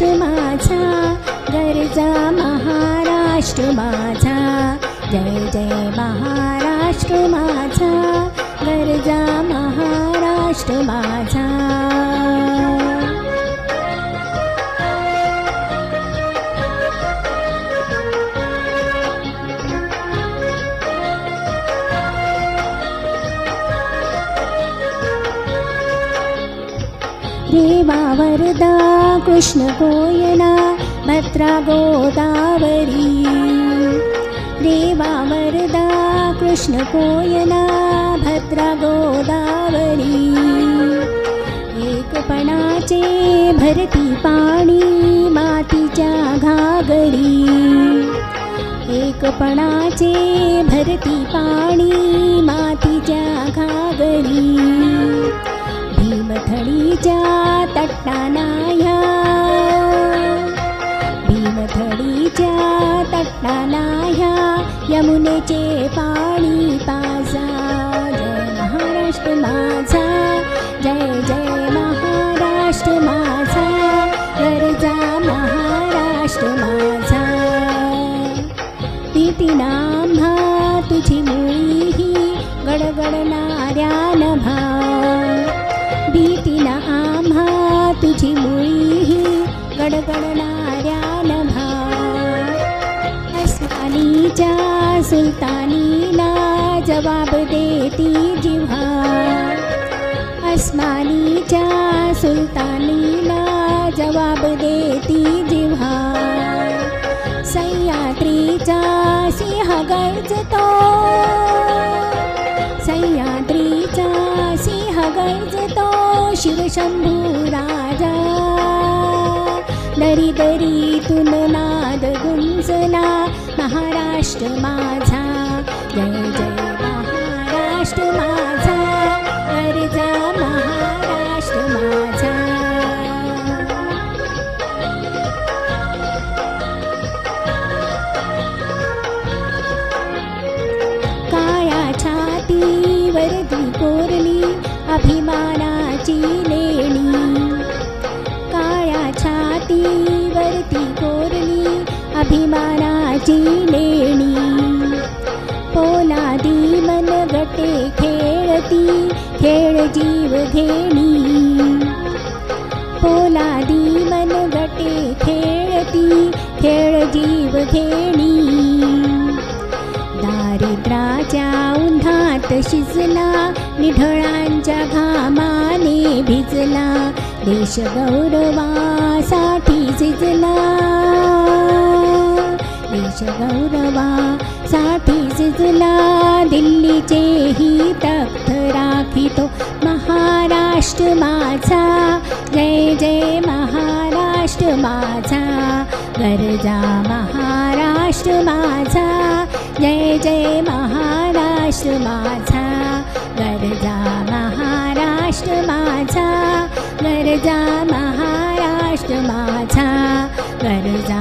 महाराष्ट्र माझा, गरजा महाराष्ट्र माझा, जय जय महाराष्ट्र माझा, गरजा महाराष्ट्र माझा. रेवा वरदा कृष्ण कोयना भद्रा गोदावरी, रेवा वरदा कृष्ण कोयना भद्रा गोदावरी. एकपणाचे भरती पाणी मातीच्या घागरी, एकपणाचे भरती पाणी मातीच्या घागरी. भीमथडीच्या तटाना ह्या, भीमथडीच्या तटाना ह्या यमुनेचे पाणी पाजा. जय महाराष्ट्र माझा, जय जय महाराष्ट्र माझा, गरजा महाराष्ट्र माझा. पीतीनांभा तुझी मुळी ही गडगडणाऱ्या नभा, भीतीना आम्हा तुझी मुळी ही गडगडणाऱ्या नभा. अस्मानीच्या सुलतानीला जवाब देती जिव्हा, अस्मानीच्या सुलतानीला जवाब देती जिव्हा. सह्याद्रीचा सिंह गर्जतो, सह्याद्रीचा सिंह गर्जतो शिवशंभू राजा. दरी दरीतून नाद गुंजला महाराष्ट्र माझा, जय जय महाराष्ट्र माझा, गरजा महाराष्ट्र माझा. काया छातीवरती कोरली अभिमानाची लेणी, काया छातीवरती कोरली अभिमानाची लेणी. पोलादी मनगटे खेळती खेळ जीव घेणी, पोलादी मनगटे खेळती खेळ जीव घेणी. दारिद्र्याच्या उन्हात शिजला निढळांच्या घामाने भिजला, देश गौरवासाठी झिजला, देश गौरवासाठी झिजला. दिल्लीचे ही तख्त राखितो महाराष्ट्र माझा, जय जय महाराष्ट्र माझा, गरजा महाराष्ट्र माझा, जय जय महाराष्ट्र माझा, गरजा महाराष्ट्र माझा, गरजा महाराष्ट्र माझा, गरजा